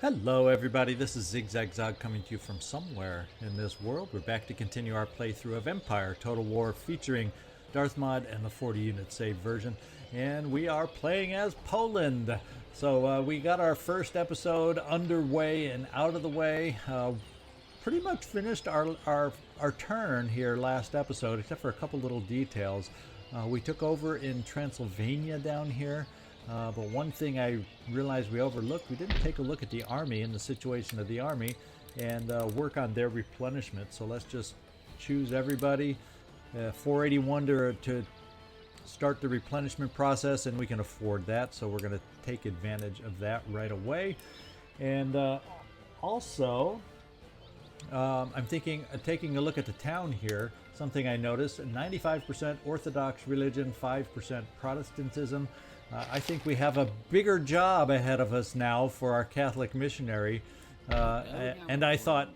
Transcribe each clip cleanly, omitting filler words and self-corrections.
Hello everybody, this is ZigZagZog coming to you from somewhere in this world. We're back to continue our playthrough of Empire Total War featuring Darthmod and the 40 unit save version. And we are playing as Poland. So we got our first episode underway and out of the way. Pretty much finished our turn here last episode, except for a couple little details. We took over in Transylvania down here. But one thing I realized we overlooked, we didn't take a look at the army and the situation of the army and work on their replenishment. So let's just choose everybody. 481 to start the replenishment process, and we can afford that. So we're going to take advantage of that right away. And also, I'm thinking, taking a look at the town here, something I noticed, 95% Orthodox religion, 5% Protestantism. I think we have a bigger job ahead of us now for our Catholic missionary, and I thought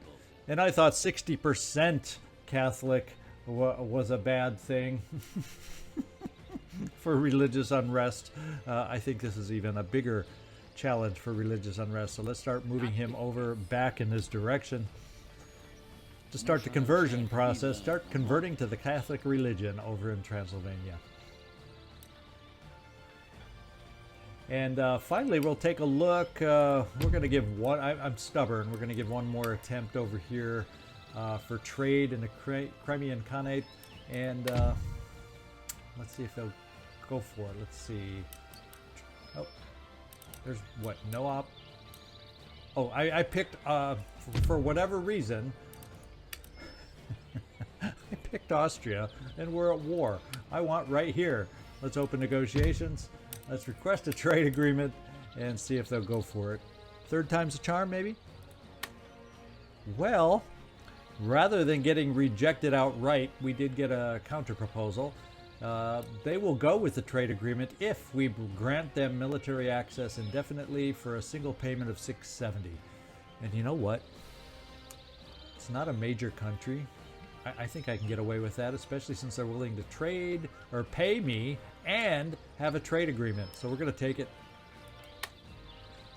60% Catholic was a bad thing for religious unrest. I think this is even a bigger challenge for religious unrest. So let's start moving him over back in this direction to start the conversion process. Start converting to the Catholic religion over in Transylvania. And finally, we'll take a look. We're going to give one, I'm stubborn, we're going to give one more attempt over here for trade in the Crimean Khanate. And let's see if they'll go for it. Let's see. Oh, there's what? No op. Oh, I picked, for whatever reason, I picked Austria, and we're at war. I want right here. Let's open negotiations. Let's request a trade agreement and see if they'll go for it. Third time's a charm, maybe? Well, rather than getting rejected outright, we did get a counter proposal. They will go with the trade agreement if we grant them military access indefinitely for a single payment of $670. And you know what? It's not a major country. I think I can get away with that, especially since they're willing to trade or pay me and have a trade agreement. So we're going to take it.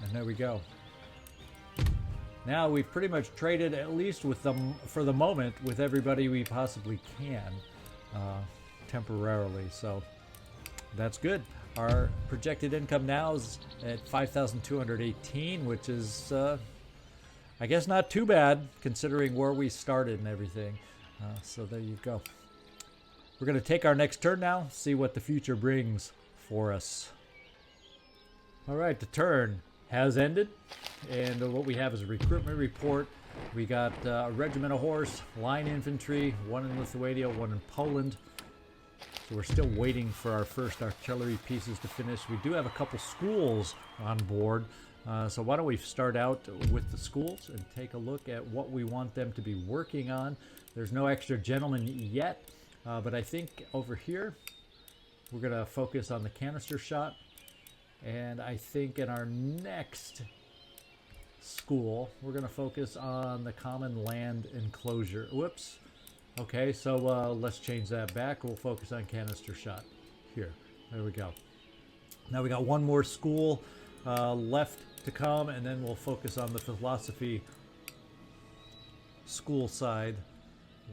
And there we go. Now we've pretty much traded, at least with them for the moment, with everybody we possibly can temporarily. So that's good. Our projected income now is at 5,218, which is, I guess, not too bad considering where we started and everything. So there you go. We're going to take our next turn now, see what the future brings for us. All right, the turn has ended, and what we have is a recruitment report. We got a regiment of horse, line infantry, one in Lithuania, one in Poland. So we're still waiting for our first artillery pieces to finish. We do have a couple schools on board. So why don't we start out with the schools and take a look at what we want them to be working on. There's no extra gentlemen yet, but I think over here we're going to focus on the canister shot. And I think in our next school we're going to focus on the common land enclosure. Whoops. Okay, so let's change that back. We'll focus on canister shot. Here. There we go. Now we got one more school left to come, and then we'll focus on the philosophy school side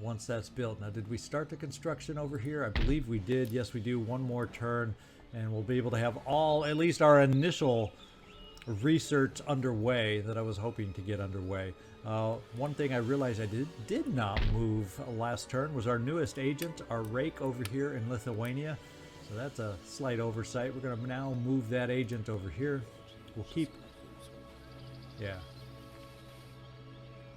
once that's built. Now, did we start the construction over here? I believe we did. Yes, we do. One more turn, and we'll be able to have at least our initial research underway that I was hoping to get underway. One thing I realized I did not move last turn was our newest agent, our rake over here in Lithuania. So that's a slight oversight. We're going to now move that agent over here. We'll keep... Yeah.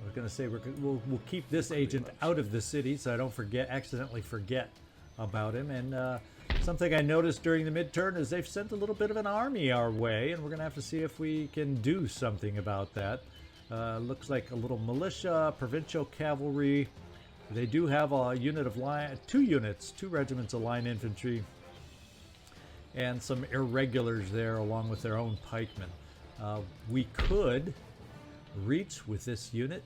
I was going to say we'll keep this agent out of the city so I don't accidentally forget about him. And something I noticed during the mid-turn is they've sent a little bit of an army our way, and we're going to have to see if we can do something about that. Looks like a little militia, provincial cavalry. They do have a unit of two regiments of line infantry, and some irregulars there along with their own pikemen. We could reach with this unit,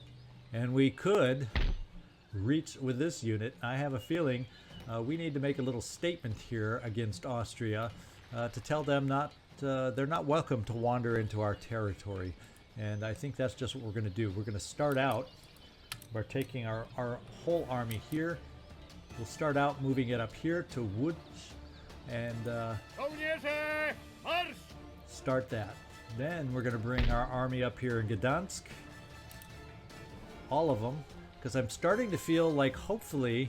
and we could reach with this unit. I have a feeling we need to make a little statement here against Austria to tell them they're not welcome to wander into our territory. And I think that's just what we're going to do. We're going to start out by taking our whole army here. We'll start out moving it up here to Łódź and start that. Then we're going to bring our army up here in Gdansk. All of them. Because I'm starting to feel like hopefully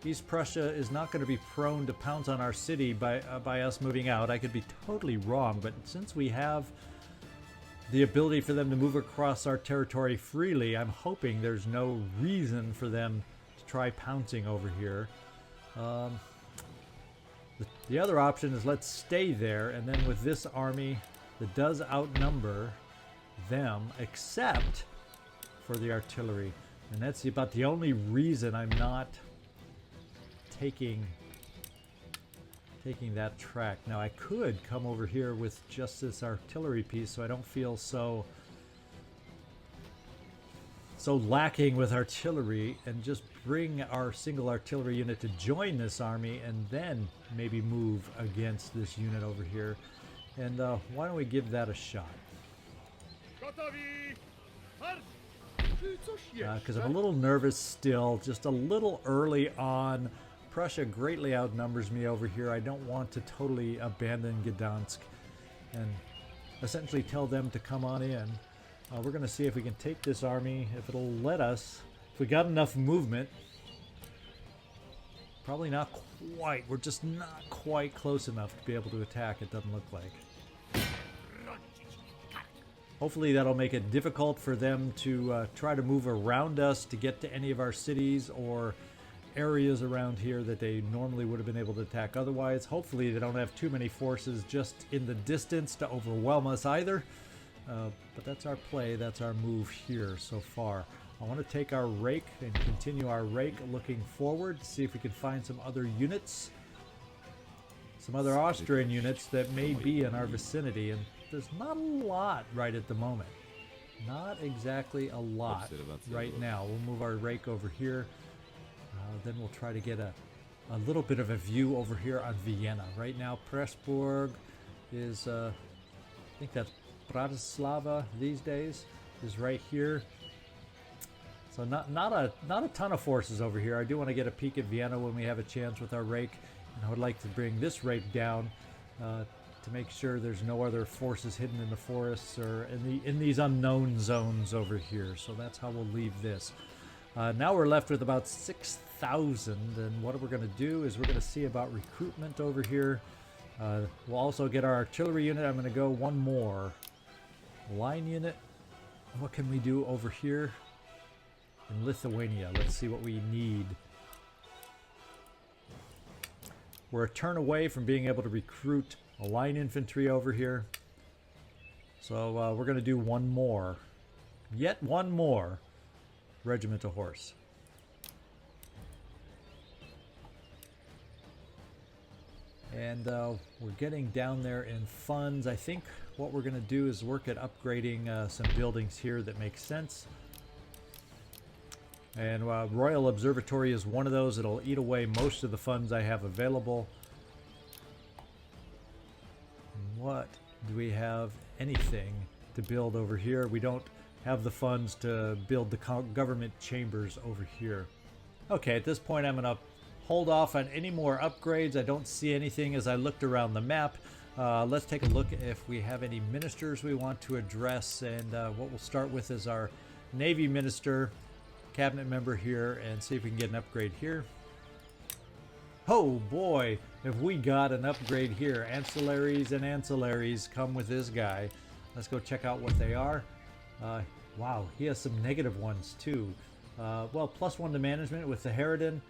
East Prussia is not going to be prone to pounce on our city by us moving out. I could be totally wrong, but since we have the ability for them to move across our territory freely, I'm hoping there's no reason for them to try pouncing over here. The other option is let's stay there, and then with this army that does outnumber them, except for the artillery. And that's about the only reason I'm not taking that track. Now I could come over here with just this artillery piece so I don't feel so lacking with artillery, and just bring our single artillery unit to join this army and then maybe move against this unit over here. And why don't we give that a shot? Because I'm a little nervous still, just a little early on. Prussia greatly outnumbers me over here. I don't want to totally abandon Gdansk and essentially tell them to come on in. We're going to see if we can take this army, if it'll let us, if we got enough movement. Probably not quite. We're just not quite close enough to be able to attack, it doesn't look like. Hopefully that'll make it difficult for them to try to move around us to get to any of our cities or areas around here that they normally would have been able to attack otherwise. Hopefully they don't have too many forces just in the distance to overwhelm us either. But that's our play, that's our move here so far. I want to take our rake and continue our rake looking forward, see if we can find some other units, some other Austrian units that may be in our vicinity. And there's not a lot right at the moment. Not exactly a lot right now. We'll move our rake over here. Then we'll try to get a little bit of a view over here on Vienna. Right now, Pressburg is, I think that's Bratislava these days, is right here. So not a ton of forces over here. I do want to get a peek at Vienna when we have a chance with our rake, and I would like to bring this rake down to make sure there's no other forces hidden in the forests or in these unknown zones over here. So that's how we'll leave this. Now we're left with about 6,000, and what we're going to do is we're going to see about recruitment over here. We'll also get our artillery unit. I'm going to go one more line unit. What can we do over here in Lithuania? Let's see what we need. We're a turn away from being able to recruit a line infantry over here. So we're going to do one more. Yet one more regiment of horse. And we're getting down there in funds. I think what we're going to do is work at upgrading some buildings here that make sense. And Royal Observatory is one of those. It'll eat away most of the funds I have available. What do we have anything to build over here? We don't have the funds to build the government chambers over here. Okay, at this point I'm going to hold off on any more upgrades. I don't see anything as I looked around the map. Let's take a look if we have any ministers we want to address, and what we'll start with is our Navy Minister, cabinet member here, and see if we can get an upgrade here. Oh boy, have we got an upgrade here. Ancillaries and ancillaries come with this guy. Let's go check out what they are. Wow, he has some negative ones too. Well, +1 to management with the Harridan,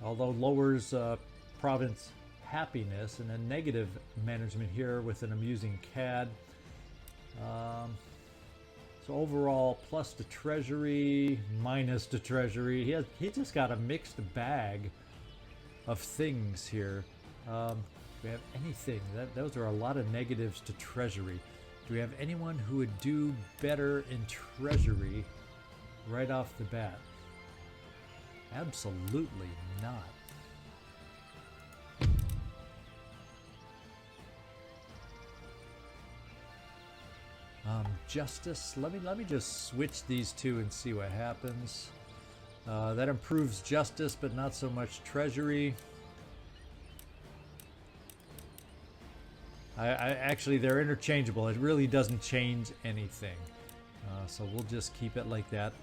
although lowers province happiness, and then negative management here with an amusing cad. So overall, plus to treasury, minus to treasury. He just got a mixed bag of things here. Do we have anything? Those are a lot of negatives to treasury. Do we have anyone who would do better in treasury right off the bat? Absolutely not. Justice. Let me just switch these two and see what happens. That improves justice, but not so much treasury. I actually, they're interchangeable. It really doesn't change anything. So we'll just keep it like that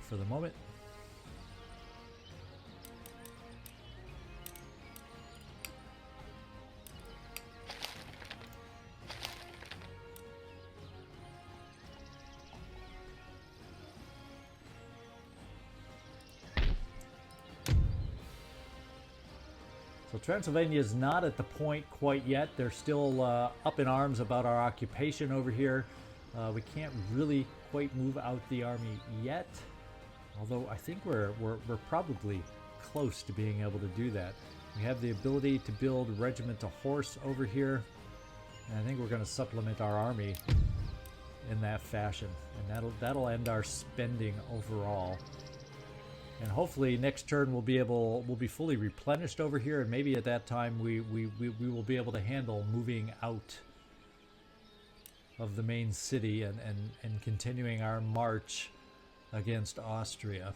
for the moment. So Transylvania is not at the point quite yet. They're still up in arms about our occupation over here. We can't really quite move out the army yet, although I think we're probably close to being able to do that. We have the ability to build regiment to horse over here, and I think we're going to supplement our army in that fashion, and that'll end our spending overall. And hopefully next turn we'll be fully replenished over here, and maybe at that time we will be able to handle moving out of the main city and continuing our march against Austria.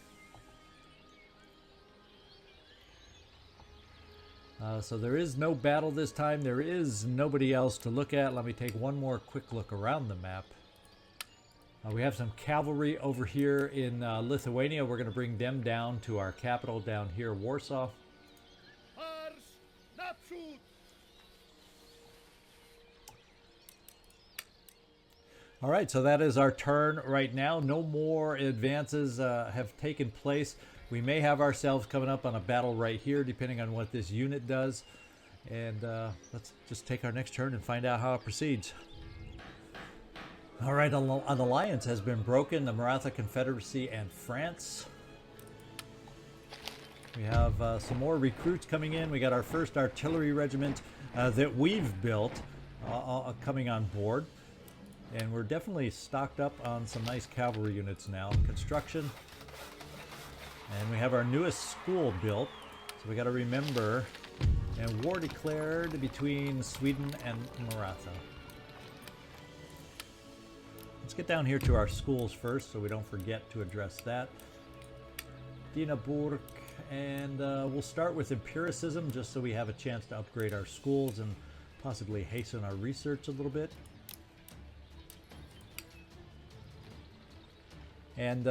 So there is no battle this time. There is nobody else to look at. Let me take one more quick look around the map. We have some cavalry over here in Lithuania. We're going to bring them down to our capital down here, Warsaw. All right, so that is our turn right now. No more advances have taken place. We may have ourselves coming up on a battle right here, depending on what this unit does. And let's just take our next turn and find out how it proceeds. All right, an alliance has been broken, the Maratha Confederacy and France. We have some more recruits coming in. We got our first artillery regiment that we've built coming on board. And we're definitely stocked up on some nice cavalry units now. Construction. And we have our newest school built. So we got to remember, and war declared between Sweden and Maratha. Let's get down here to our schools first so we don't forget to address that. Dinaburg, and we'll start with empiricism just so we have a chance to upgrade our schools and possibly hasten our research a little bit. And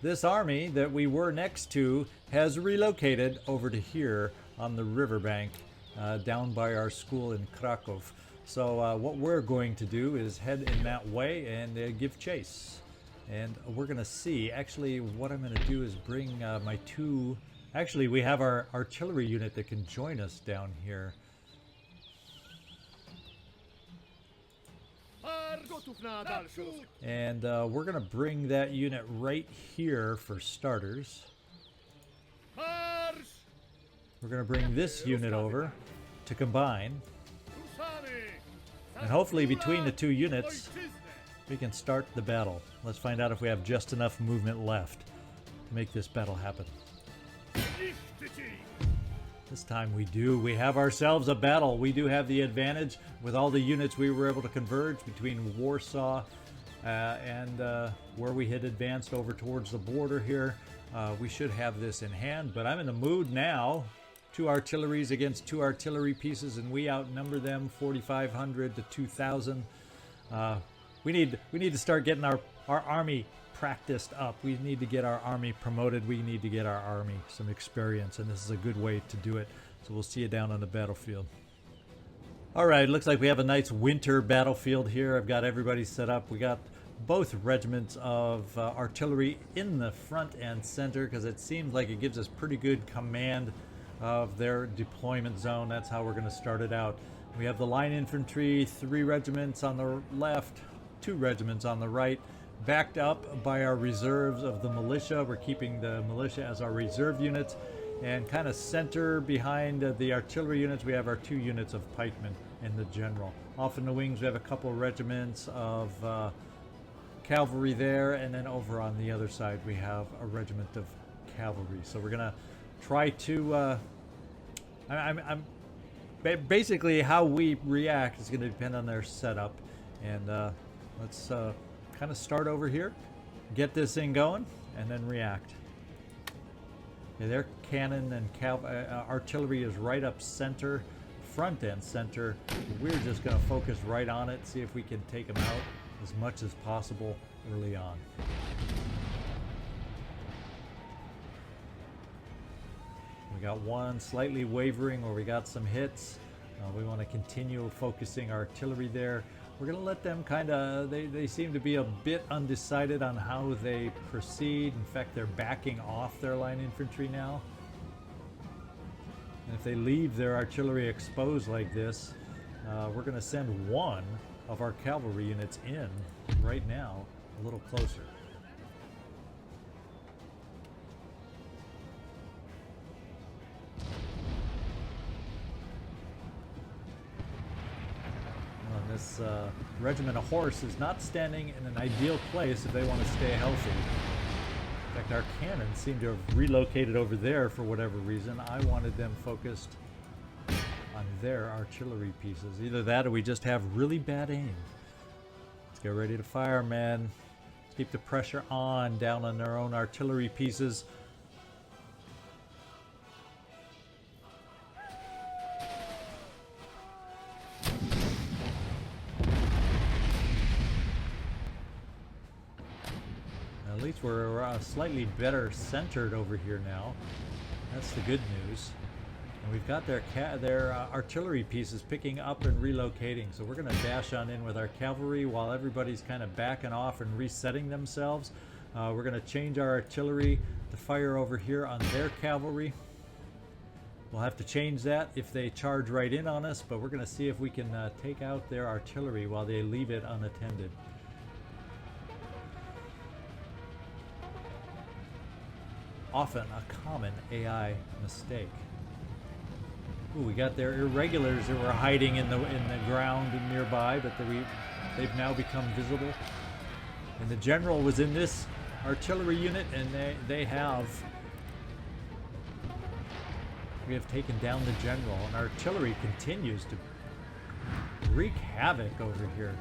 this army that we were next to has relocated over to here on the riverbank down by our school in Krakow. So what we're going to do is head in that way and give chase. And we're going to see, actually what I'm going to do is bring my two, actually we have our artillery unit that can join us down here. And we're going to bring that unit right here for starters. We're going to bring this unit over to combine. And hopefully between the two units, we can start the battle. Let's find out if we have just enough movement left to make this battle happen. This time we do. We have ourselves a battle. We do have the advantage with all the units we were able to converge between Warsaw and where we had advanced over towards the border here. We should have this in hand, but I'm in the mood now. 2 artilleries against 2 artillery pieces, and we outnumber them 4,500 to 2,000. We need to start getting our army practiced up. We need to get our army promoted. We need to get our army some experience, and this is a good way to do it. So we'll see you down on the battlefield. All right, looks like we have a nice winter battlefield here. I've got everybody set up. We got both regiments of artillery in the front and center because it seems like it gives us pretty good command of their deployment zone. That's how we're going to start it out. We have the line infantry, 3 regiments on the left, 2 regiments on the right, backed up by our reserves of the militia. We're keeping the militia as our reserve units, and kind of center behind the artillery units we have our 2 units of pikemen and the general. Off in the wings we have a couple regiments of cavalry there, and then over on the other side we have a regiment of cavalry. So we're gonna try to basically how we react is going to depend on their setup, and Let's kind of start over here, get this thing going, and then react. Okay, their cannon and artillery is right up center, front and center. We're just going to focus right on it, see if we can take them out as much as possible early on. We got one slightly wavering where we got some hits. We want to continue focusing our artillery there. We're going to let them kind of, they seem to be a bit undecided on how they proceed. In fact, they're backing off their line infantry now. And if they leave their artillery exposed like this, we're going to send one of our cavalry units in right now, a little closer. This regiment of horse is not standing in an ideal place if they want to stay healthy. In fact, our cannons seem to have relocated over there for whatever reason. I wanted them focused on their artillery pieces. Either that or we just have really bad aim. Let's get ready to fire, man. Let's keep the pressure on down on their own artillery pieces. At least we're slightly better centered over here now. That's the good news. And we've got their artillery pieces picking up and relocating. So we're going to dash on in with our cavalry while everybody's kind of backing off and resetting themselves. We're going to change our artillery to fire over here on their cavalry. We'll have to change that if they charge right in on us, but we're going to see if we can take out their artillery while they leave it unattended. Often a common AI mistake. Ooh, we got their irregulars that were hiding in the ground nearby, but they've now become visible. And the general was in this artillery unit, and we have taken down the general, and artillery continues to wreak havoc over here.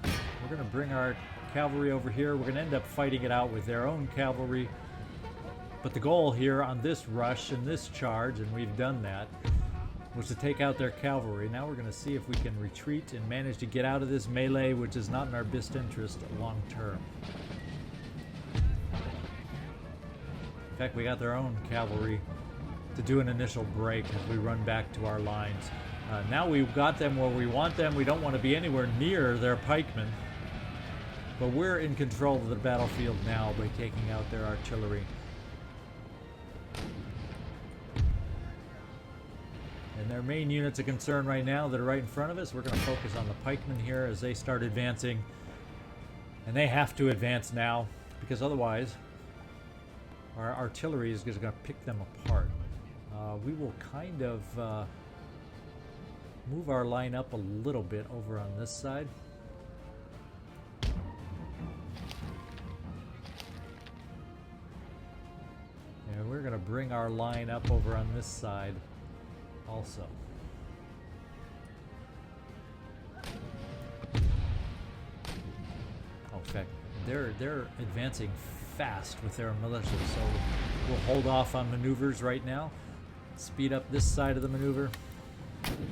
We're going to bring our cavalry over here. We're going to end up fighting it out with their own cavalry. But the goal here on this rush and this charge, and we've done that, was to take out their cavalry. Now we're going to see if we can retreat and manage to get out of this melee, which is not in our best interest long term. In fact, we got their own cavalry to do an initial break as we run back to our lines. Now we've got them where we want them. We don't want to be anywhere near their pikemen. But we're in control of the battlefield now by taking out their artillery. And their main units of concern right now that are right in front of us, we're going to focus on the pikemen here as they start advancing. And they have to advance now, because otherwise our artillery is going to pick them apart. We will kind of move our line up a little bit over on this side. And we're going to bring our line up over on this side also. Oh, in fact, they're advancing fast with their militia, so we'll hold off on maneuvers right now. Speed up this side of the maneuver. And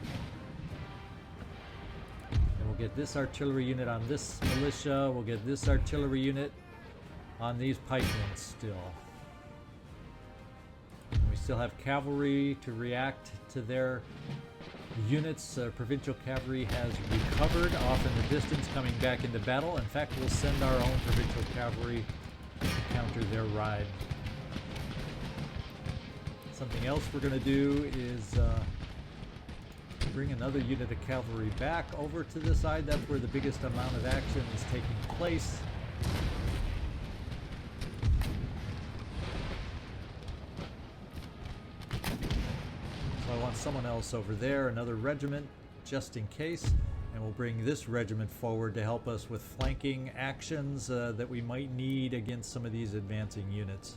we'll get this artillery unit on this militia. We'll get this artillery unit on these pikemen still. We still have cavalry to react to their units. Provincial cavalry has recovered off in the distance, coming back into battle. In fact, we'll send our own provincial cavalry to counter their ride. Something else we're going to do is bring another unit of cavalry back over to the side. That's where the biggest amount of action is taking place. So I want someone else over there, another regiment, just in case. And we'll bring this regiment forward to help us with flanking actions that we might need against some of these advancing units.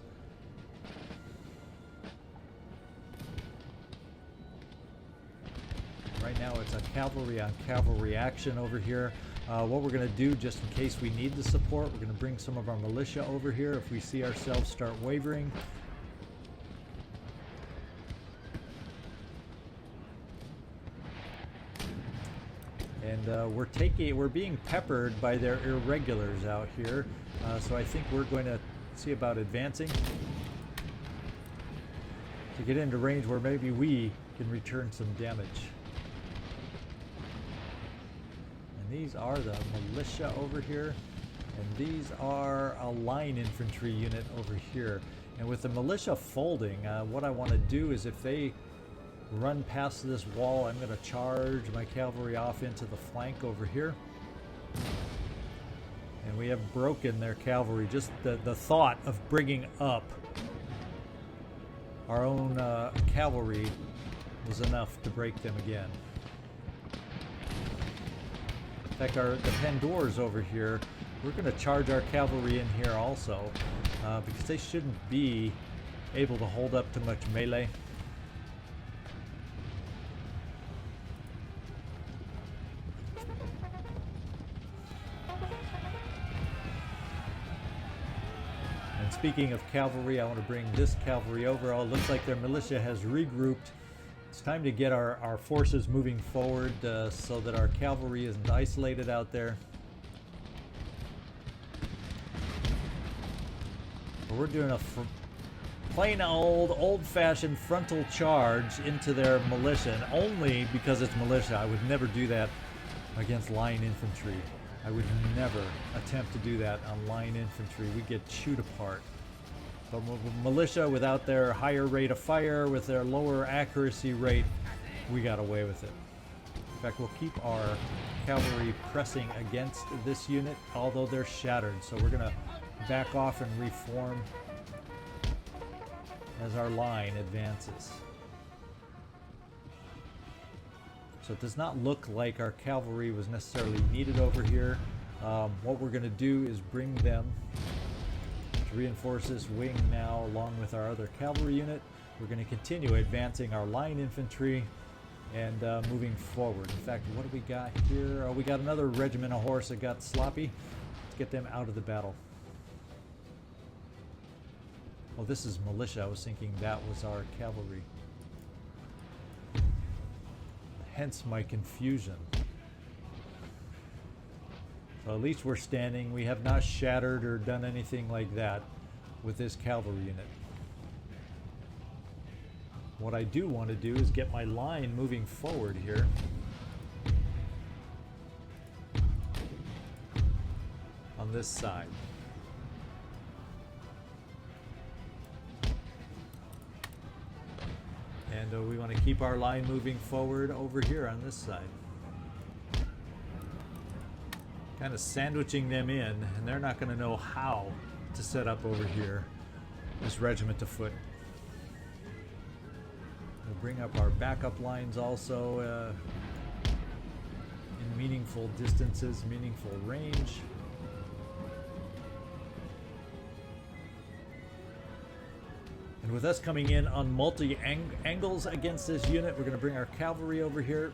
Right now it's a cavalry on cavalry action over here. What we're going to do, just in case we need the support, we're going to bring some of our militia over here if we see ourselves start wavering. And we're being peppered by their irregulars out here, so I think we're going to see about advancing to get into range where maybe we can return some damage. And these are the militia over here, and these are a line infantry unit over here. And with the militia folding, what I want to do is if they run past this wall, I'm going to charge my cavalry off into the flank over here. And we have broken their cavalry. Just the thought of bringing up our own cavalry was enough to break them again. In fact, the Pandors over here, we're going to charge our cavalry in here also, because they shouldn't be able to hold up to much melee. Speaking of cavalry, I want to bring this cavalry over. Oh, it looks like their militia has regrouped. It's time to get our forces moving forward so that our cavalry isn't isolated out there. But we're doing a plain old-fashioned frontal charge into their militia, and only because it's militia. I would never do that against line infantry. I would never attempt to do that on line infantry. We get chewed apart. But militia, without their higher rate of fire, with their lower accuracy rate, we got away with it. In fact, we'll keep our cavalry pressing against this unit, although they're shattered. So we're going to back off and reform as our line advances. So it does not look like our cavalry was necessarily needed over here. What we're going to do is bring them to reinforce this wing now along with our other cavalry unit. We're going to continue advancing our line infantry and moving forward. In fact, what do we got here? Oh, we got another regiment of horse that got sloppy. Let's get them out of the battle. Oh, this is militia. I was thinking that was our cavalry. Hence my confusion. So at least we're standing. We have not shattered or done anything like that with this cavalry unit. What I do want to do is get my line moving forward here. On this side. And we want to keep our line moving forward over here on this side. Kind of sandwiching them in, and they're not going to know how to set up over here this regiment to foot. We'll bring up our backup lines also in meaningful distances, meaningful range. And with us coming in on multi-angles against this unit, we're going to bring our cavalry over here.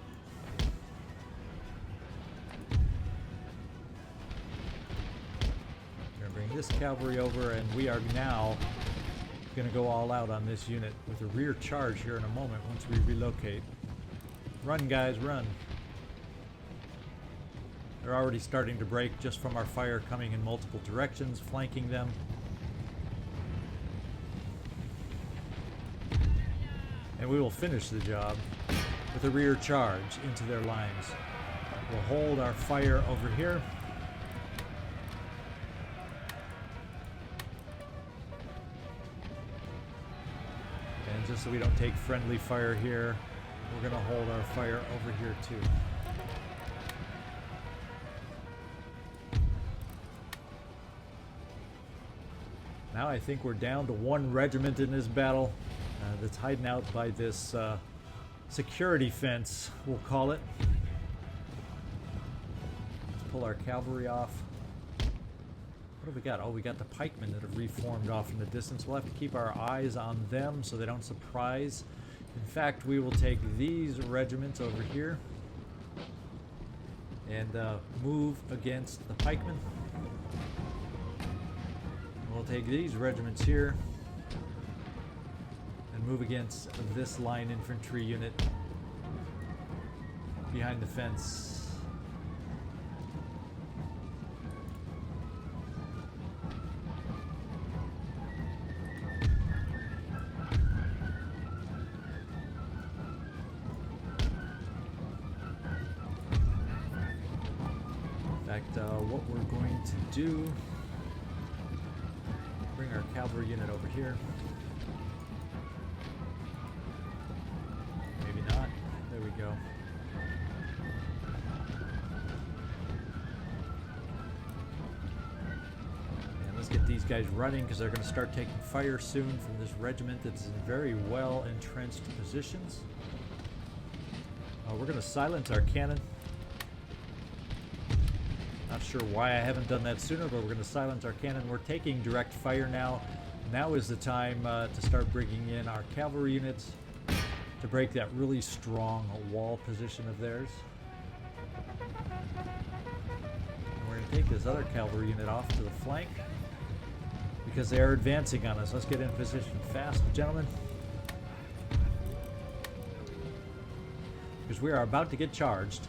We're going to bring this cavalry over, and we are now going to go all out on this unit with a rear charge here in a moment once we relocate. Run, guys, run. They're already starting to break just from our fire coming in multiple directions, flanking them. And we will finish the job with a rear charge into their lines. We'll hold our fire over here. And just so we don't take friendly fire here, we're going to hold our fire over here too. Now I think we're down to one regiment in this battle. That's hiding out by this security fence, we'll call it. Let's pull our cavalry off. What do we got? Oh, we got the pikemen that have reformed off in the distance. We'll have to keep our eyes on them so they don't surprise In fact, we will take these regiments over here and move against the pikemen. We'll take these regiments here and move against this line infantry unit behind the fence. What we're going to do, bring our cavalry unit over here. Maybe not. There we go. And let's get these guys running because they're going to start taking fire soon from this regiment that's in very well entrenched positions. We're going to silence our cannon. Not sure why I haven't done that sooner, but we're going to silence our cannon. We're taking direct fire now. Now is the time to start bringing in our cavalry units to break that really strong wall position of theirs. And we're going to take this other cavalry unit off to the flank because they are advancing on us. Let's get in position fast, gentlemen, because we are about to get charged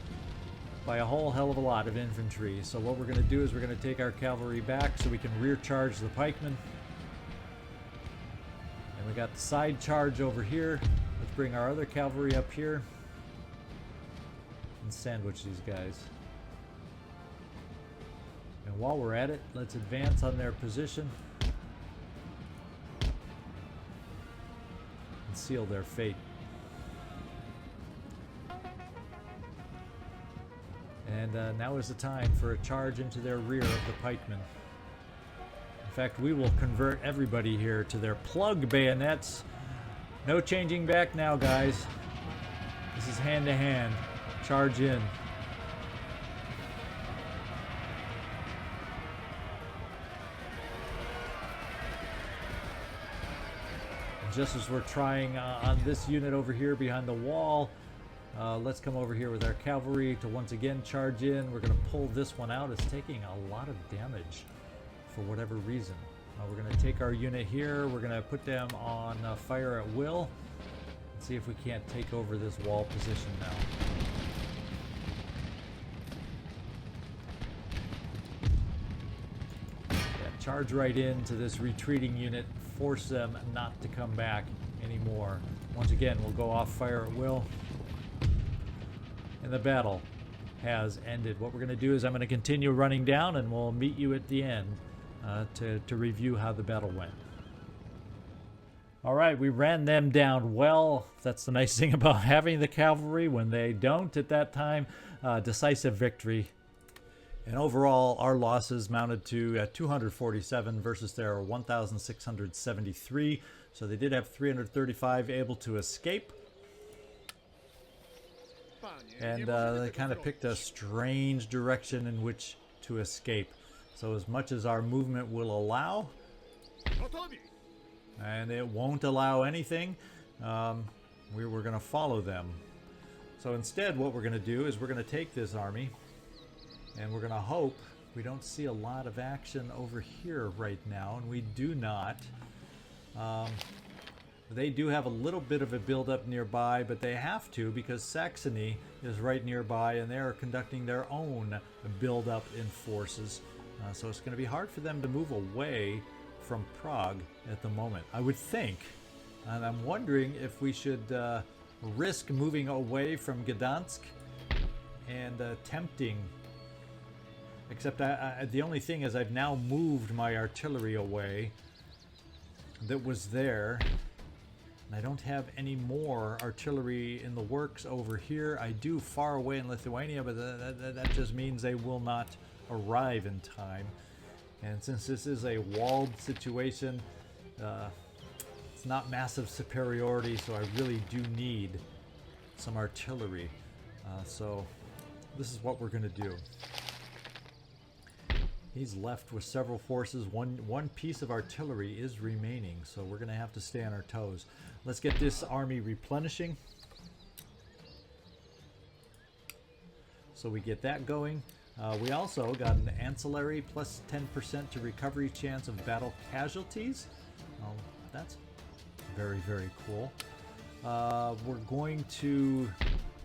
by a whole hell of a lot of infantry. So what we're going to do is we're going to take our cavalry back so we can rear charge the pikemen. And we got the side charge over here. Let's bring our other cavalry up here and sandwich these guys. And while we're at it, let's advance on their position and seal their fate. And now is the time for a charge into their rear of the pikemen. In fact, we will convert everybody here to their plug bayonets. No changing back now, guys. This is hand to hand. Charge in. And just as we're trying on this unit over here behind the wall, let's come over here with our cavalry to once again charge in. We're going to pull this one out. It's taking a lot of damage for whatever reason. We're going to take our unit here. We're going to put them on fire at will and see if we can't take over this wall position now. Yeah, charge right into this retreating unit. Force them not to come back anymore. Once again, we'll go off fire at will. And the battle has ended. What we're going to do is I'm going to continue running down and we'll meet you at the end to review how the battle went. Alright, we ran them down well. That's the nice thing about having the cavalry when they don't at that time. Decisive victory. And overall, our losses mounted to 247 versus their 1,673. So they did have 335 able to escape. And they kind of picked a strange direction in which to escape. So as much as our movement will allow, and it won't allow anything, we're going to follow them. So instead what we're going to do is we're going to take this army and we're going to hope we don't see a lot of action over here right now, and we do not. They do have a little bit of a build-up nearby, but they have to because Saxony is right nearby and they are conducting their own build-up in forces. So it's going to be hard for them to move away from Prague at the moment, I would think. And I'm wondering if we should risk moving away from Gdansk and attempting. Except the only thing is I've now moved my artillery away that was there. And I don't have any more artillery in the works over here. I do far away in Lithuania, but that just means they will not arrive in time. And since this is a walled situation, it's not massive superiority, so I really do need some artillery. So this is what we're going to do. He's left with several forces. One piece of artillery is remaining, so we're going to have to stay on our toes. Let's get this army replenishing. So we get that going. We also got an ancillary plus 10% to recovery chance of battle casualties. That's very, very cool. We're going to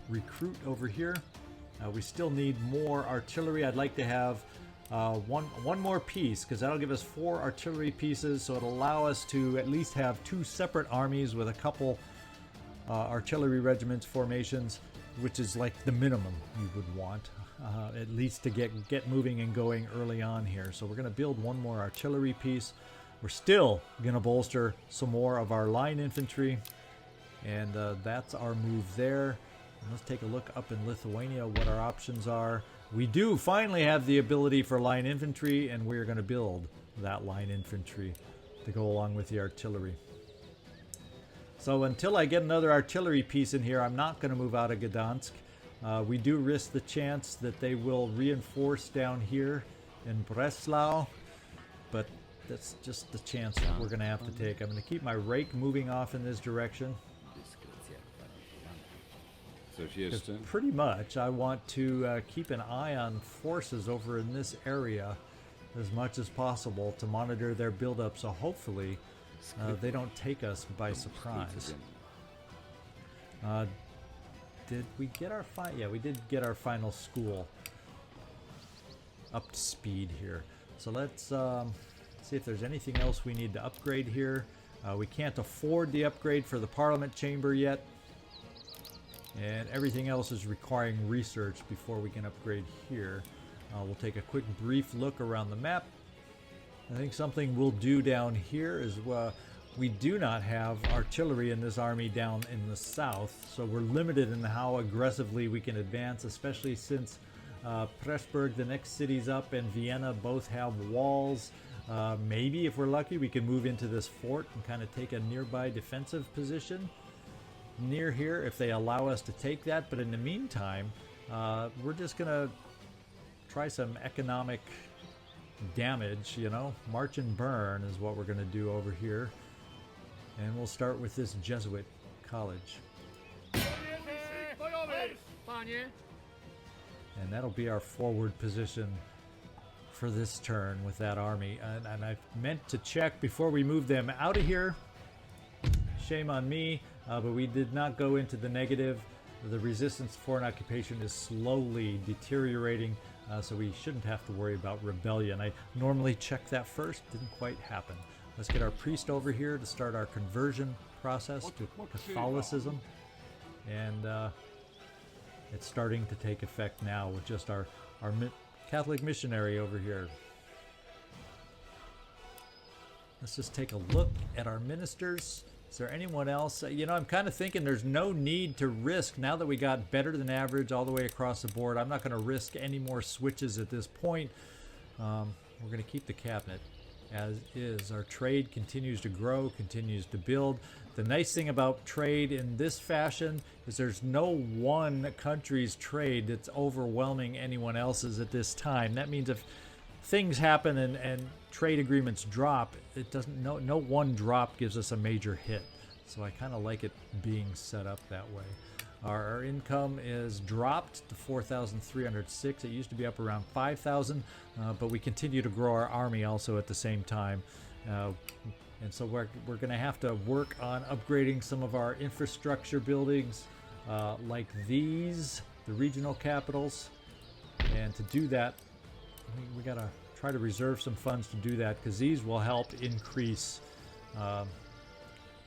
recruit over here. We still need more artillery. I'd like to have one more piece, because that'll give us 4 artillery pieces, so it'll allow us to at least have 2 separate armies with a couple artillery regiments formations, which is like the minimum you would want, at least to get moving and going early on here. So we're going to build one more artillery piece. We're still going to bolster some more of our line infantry, and that's our move there. And let's take a look up in Lithuania what our options are. We do finally have the ability for line infantry, and we're going to build that line infantry to go along with the artillery. So until I get another artillery piece in here, I'm not going to move out of Gdansk. We do risk the chance that they will reinforce down here in Breslau, but that's just the chance that we're going to have to take. I'm going to keep my rake moving off in this direction. Pretty much I want to keep an eye on forces over in this area as much as possible to monitor their buildup, so hopefully they don't take us by surprise. Did we get our yeah, we did get our final school up to speed here. So let's see if there's anything else we need to upgrade here. We can't afford the upgrade for the Parliament Chamber yet, and everything else is requiring research before we can upgrade here. We'll take a quick brief look around the map. I think something we'll do down here is we do not have artillery in this army down in the south, so we're limited in how aggressively we can advance, especially since Pressburg, the next city's up, and Vienna both have walls. Maybe if we're lucky we can move into this fort and kind of take a nearby defensive position near here if they allow us to take that. But in the meantime, we're just gonna try some economic damage, you know. March and burn is what we're gonna do over here, and we'll start with this Jesuit college, and that'll be our forward position for this turn with that army. And I meant to check before we move them out of here. Shame on me, but we did not go into the negative. The resistance to foreign occupation is slowly deteriorating, so we shouldn't have to worry about rebellion. I normally check that first, didn't quite happen. Let's get our priest over here to start our conversion process to Catholicism, and it's starting to take effect now with just our Catholic missionary over here. Let's just take a look at our ministers. Is there anyone else? You know, I'm kind of thinking there's no need to risk, now that we got better than average all the way across the board. I'm not going to risk any more switches at this point. We're going to keep the cabinet as is. Our trade continues to grow, continues to build. The nice thing about trade in this fashion is there's no one country's trade that's overwhelming anyone else's at this time. That means if things happen and trade agreements drop, it doesn't, no one drop gives us a major hit. So I kind of like it being set up that way. Our income is dropped to 4,306. It used to be up around 5,000, but we continue to grow our army also at the same time. And so we're going to have to work on upgrading some of our infrastructure buildings, like these, the regional capitals. And to do that, we got to try to reserve some funds to do that, because these will help increase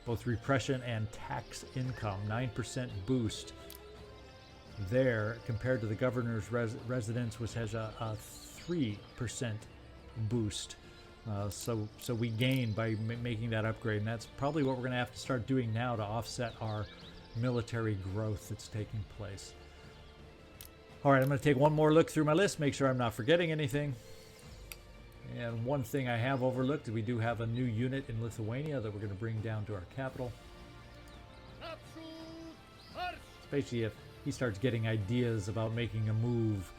both repression and tax income. 9% boost there compared to the governor's residence, which has a 3% boost. So we gain by making that upgrade, and that's probably what we're going to have to start doing now to offset our military growth that's taking place. All right, I'm going to take one more look through my list, make sure I'm not forgetting anything. And one thing I have overlooked is we do have a new unit in Lithuania that we're going to bring down to our capital. Especially if he starts getting ideas about making a move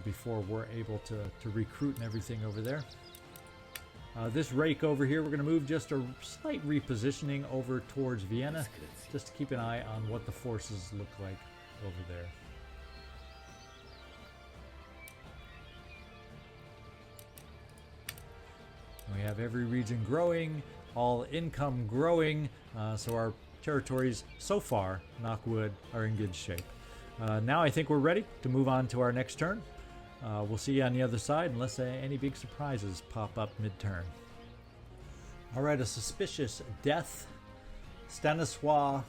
before we're able to recruit and everything over there. This rake over here, we're going to move just a slight repositioning over towards Vienna, just to keep an eye on what the forces look like over there. We have every region growing, all income growing, so our territories so far, knock wood, are in good shape. Now I think we're ready to move on to our next turn. We'll see you on the other side unless any big surprises pop up mid-turn. Alright, a suspicious death. Stanisław.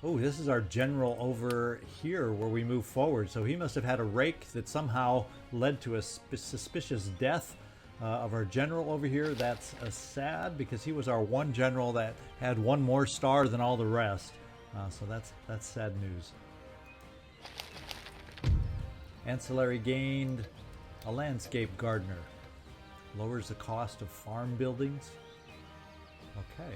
Oh, this is our general over here where we move forward. So he must have had a rake that somehow led to a suspicious death of our general over here. That's sad because he was our one general that had one more star than all the rest. So that's sad news. Ancillary gained a landscape gardener. Lowers the cost of farm buildings. Okay.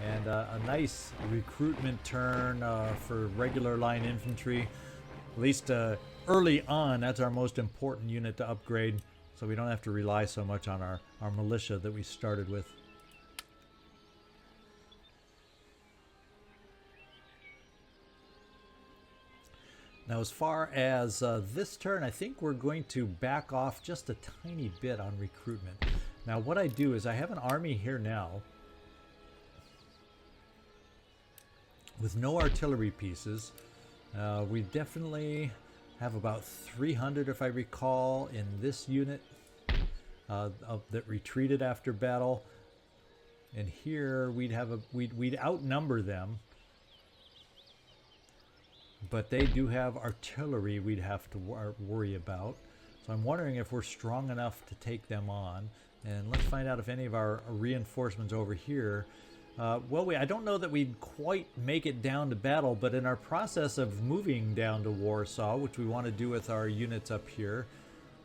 And a nice recruitment turn for regular line infantry. At least early on, that's our most important unit to upgrade, so we don't have to rely so much on our militia that we started with. Now, as far as this turn, I think we're going to back off just a tiny bit on recruitment. Now, what I do is I have an army here now with no artillery pieces. We definitely have about 300, if I recall, in this unit that retreated after battle. And here we'd have we'd outnumber them. But they do have artillery we'd have to worry about. So I'm wondering if we're strong enough to take them on. And let's find out if any of our reinforcements over here... well, I don't know that we'd quite make it down to battle, but in our process of moving down to Warsaw, which we want to do with our units up here,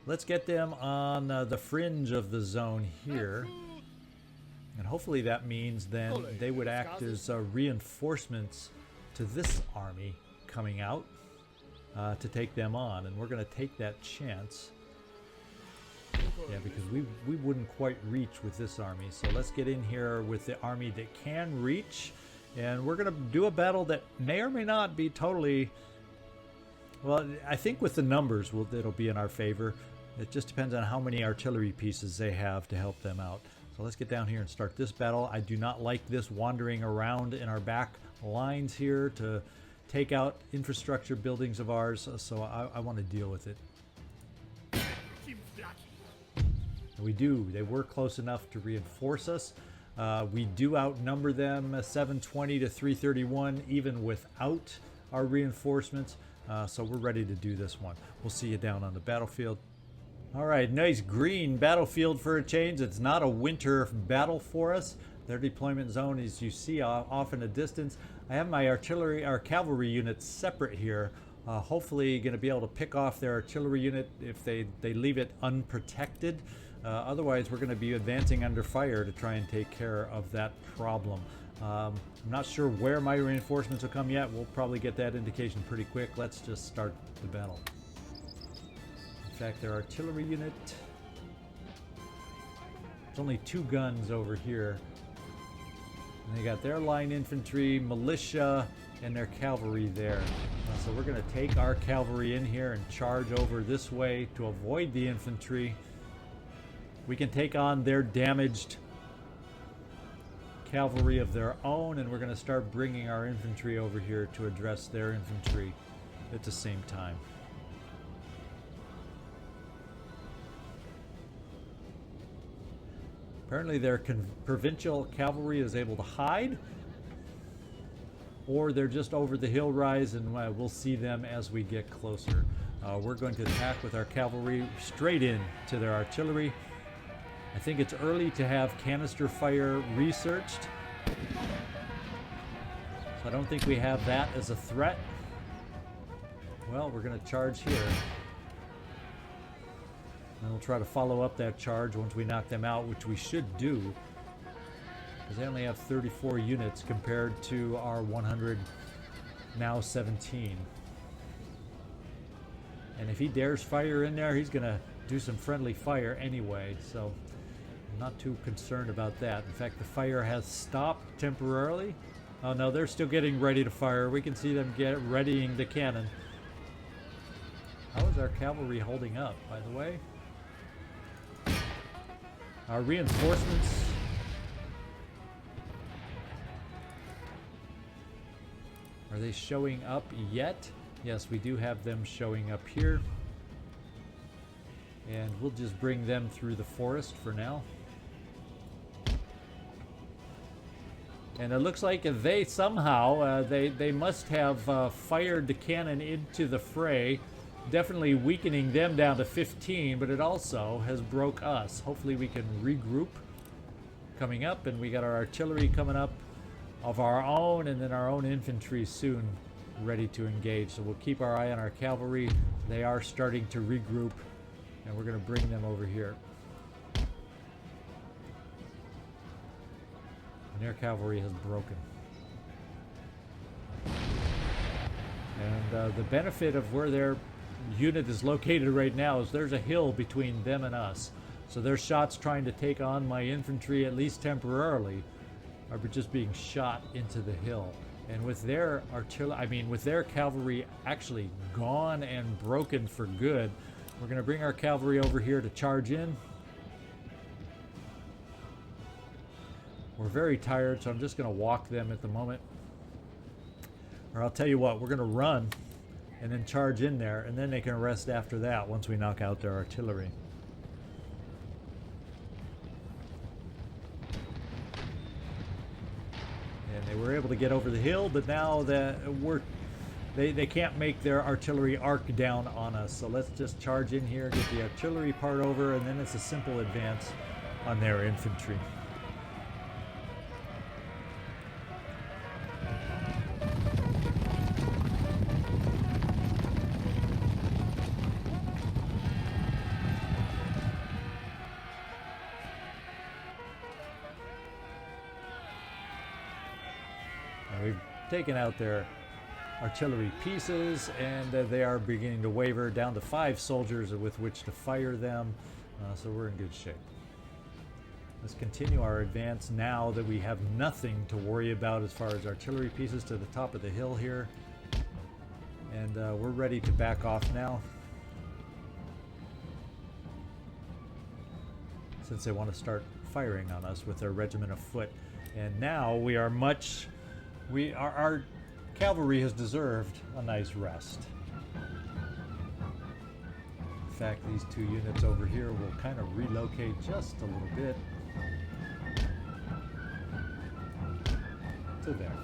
let's get them on the fringe of the zone here. And hopefully that means then they would act as reinforcements to this army coming out to take them on, and we're going to take that chance. Yeah, because we wouldn't quite reach with this army, so let's get in here with the army that can reach, and we're going to do a battle that may or may not be totally... Well, I think with the numbers it'll be in our favor. It just depends on how many artillery pieces they have to help them out. So let's get down here and start this battle. I do not like this wandering around in our back lines here to take out infrastructure buildings of ours, so I want to deal with it. We do. They were close enough to reinforce us. We do outnumber them 720 to 331 even without our reinforcements, so we're ready to do this one. We'll see you down on the battlefield. Alright, nice green battlefield for a change. It's not a winter battle for us. Their deployment zone, as you see off in a distance. I have my artillery, our cavalry units separate here. Hopefully going to be able to pick off their artillery unit if they leave it unprotected. Otherwise, we're going to be advancing under fire to try and take care of that problem. I'm not sure where my reinforcements will come yet. We'll probably get that indication pretty quick. Let's just start the battle. In fact, their artillery unit... There's only 2 guns over here. And they got their line infantry, militia, and their cavalry there. So we're going to take our cavalry in here and charge over this way to avoid the infantry. We can take on their damaged cavalry of their own, and we're going to start bringing our infantry over here to address their infantry at the same time. Apparently their provincial cavalry is able to hide, or they're just over the hill rise, and we'll see them as we get closer. We're going to attack with our cavalry straight in to their artillery. I think it's early to have canister fire researched, so I don't think we have that as a threat. Well, we're going to charge here. And we'll try to follow up that charge once we knock them out, which we should do, because they only have 34 units compared to our 100 now 17. And if he dares fire in there, he's going to do some friendly fire anyway, so I'm not too concerned about that. In fact, the fire has stopped temporarily. Oh no, they're still getting ready to fire. We can see them readying the cannon. How is our cavalry holding up, by the way? Our reinforcements. Are they showing up yet? Yes, we do have them showing up here. And we'll just bring them through the forest for now. And it looks like they somehow, they must have fired the cannon into the fray, definitely weakening them down to 15, but it also has broke us. Hopefully we can regroup coming up, and we got our artillery coming up of our own, and then our own infantry soon ready to engage. So we'll keep our eye on our cavalry. They are starting to regroup, and we're going to bring them over here. And their cavalry has broken. And the benefit of where their unit is located right now is there's a hill between them and us. So their shots trying to take on my infantry, at least temporarily, are just being shot into the hill. And with their artillery, I mean, with their cavalry actually gone and broken for good, we're going to bring our cavalry over here to charge in. We're very tired, so I'm just going to walk them at the moment. Or I'll tell you what, we're going to run and then charge in there, and then they can rest after that once we knock out their artillery. And they were able to get over the hill, but now that they can't make their artillery arc down on us. So let's just charge in here, get the artillery part over, and then it's a simple advance on their infantry. We've taken out their artillery pieces, and they are beginning to waver down to 5 soldiers with which to fire them, so we're in good shape. Let's continue our advance now that we have nothing to worry about as far as artillery pieces to the top of the hill here, and we're ready to back off now, since they want to start firing on us with their regiment of foot. And now we are our cavalry has deserved a nice rest. In fact, these 2 units over here will kind of relocate just a little bit to there.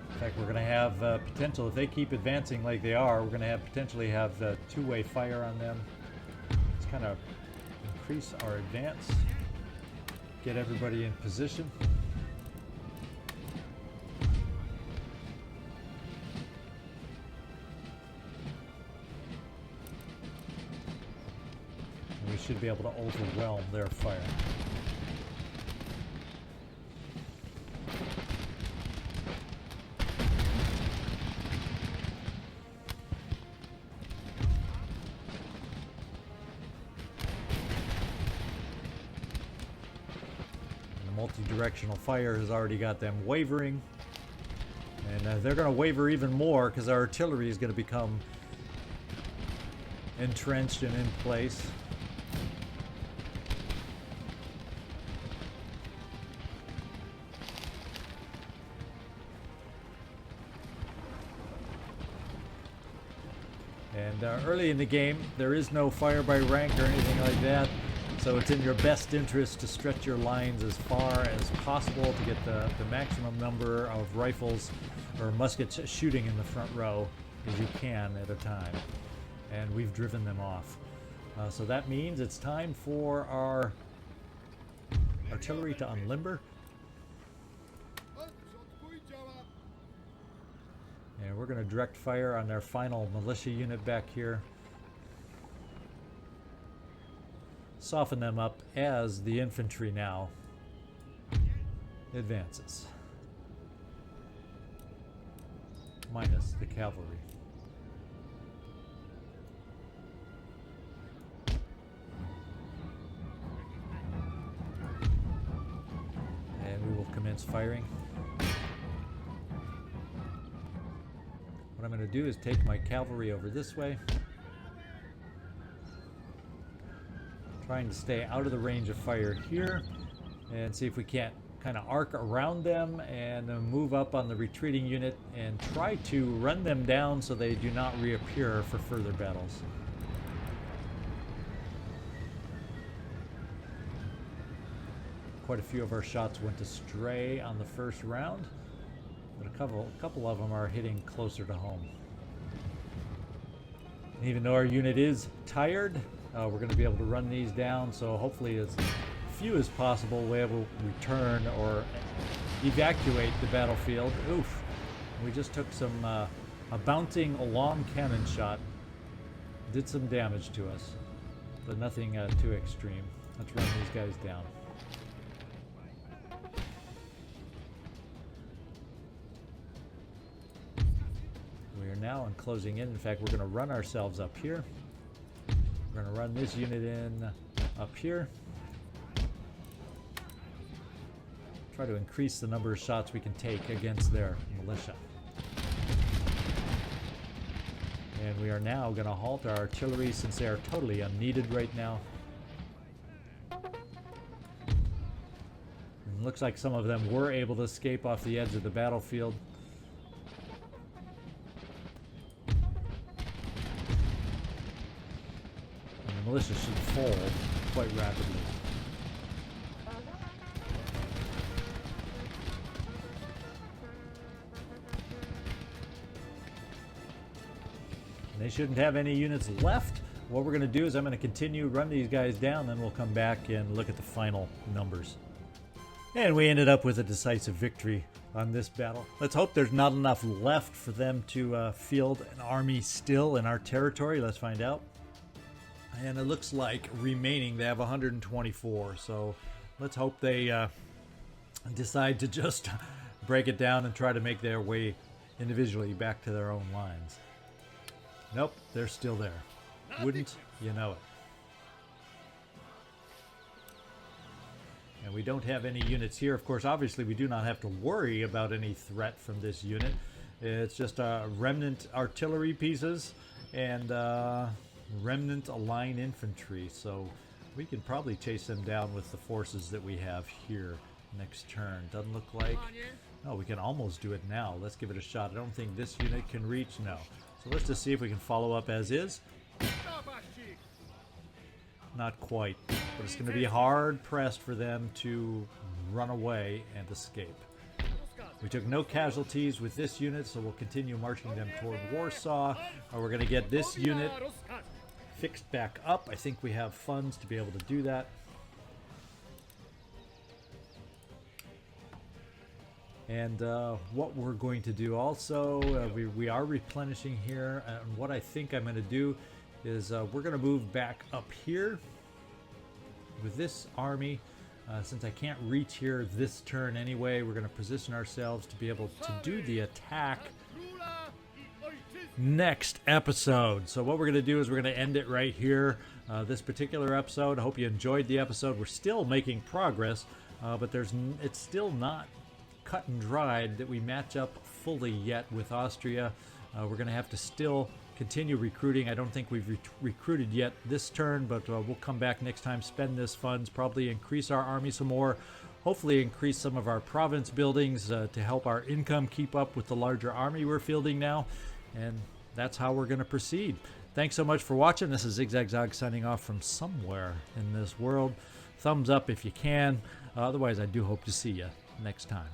In fact, we're going to have potential, if they keep advancing like they are, we're going to potentially have two-way fire on them. Let's kind of increase our advance, get everybody in position. We should be able to overwhelm their fire. The multi-directional fire has already got them wavering, and they're going to waver even more because our artillery is going to become entrenched and in place. And early in the game, there is no fire by rank or anything like that, so it's in your best interest to stretch your lines as far as possible to get the maximum number of rifles or muskets shooting in the front row as you can at a time. And we've driven them off. So that means it's time for our artillery to unlimber. And we're going to direct fire on their final militia unit back here. Soften them up as the infantry now advances. minus the cavalry. And we will commence firing. What I'm going to do is take my cavalry over this way, trying to stay out of the range of fire here, and see if we can't kind of arc around them and move up on the retreating unit and try to run them down so they do not reappear for further battles. Quite a few of our shots went astray on the first round, but a couple of them are hitting closer to home. And even though our unit is tired, we're going to be able to run these down, so hopefully as few as possible will be able to return or evacuate the battlefield. Oof, we just took some a bouncing long cannon shot did some damage to us, but nothing too extreme. Let's run these guys down. We are now enclosing in. In fact, we're going to run ourselves up here. We're going to run this unit in up here. Try to increase the number of shots we can take against their militia. And we are now going to halt our artillery since they are totally unneeded right now. It looks like some of them were able to escape off the edge of the battlefield. And the militia should fold quite rapidly. They shouldn't have any units left. What we're going to do is I'm going to continue, run these guys down, then we'll come back and look at the final numbers. And we ended up with a decisive victory on this battle. Let's hope there's not enough left for them to field an army still in our territory. Let's find out. And it looks like remaining they have 124. So let's hope they decide to just break it down and try to make their way individually back to their own lines. Nope, they're still there. Wouldn't you know it? And we don't have any units here. Of course, obviously, we do not have to worry about any threat from this unit. It's just remnant artillery pieces and remnant line infantry. So we can probably chase them down with the forces that we have here next turn. Doesn't look like... Oh, we can almost do it now. Let's give it a shot. I don't think this unit can reach. No. So let's just see if we can follow up as is. Not quite, but it's going to be hard pressed for them to run away and escape. We took no casualties with this unit, so we'll continue marching them toward Warsaw. We're going to get this unit fixed back up. I think we have funds to be able to do that. And what we're going to do also, we are replenishing here, and what I think I'm going to do is we're going to move back up here with this army. Since I can't reach here this turn anyway, we're going to position ourselves to be able to do the attack next episode. So what we're going to do is we're going to end it right here, this particular episode. I hope you enjoyed the episode. We're still making progress, but it's still not cut and dried that we match up fully yet with Austria. We're going to have to still continue recruiting. I don't think we've recruited yet this turn, but we'll come back next time, spend this funds, probably increase our army some more, hopefully increase some of our province buildings to help our income keep up with the larger army we're fielding now, and that's how we're going to proceed. Thanks so much for watching. This is ZigZagZog signing off from somewhere in this world. Thumbs up if you can. Otherwise, I do hope to see you next time.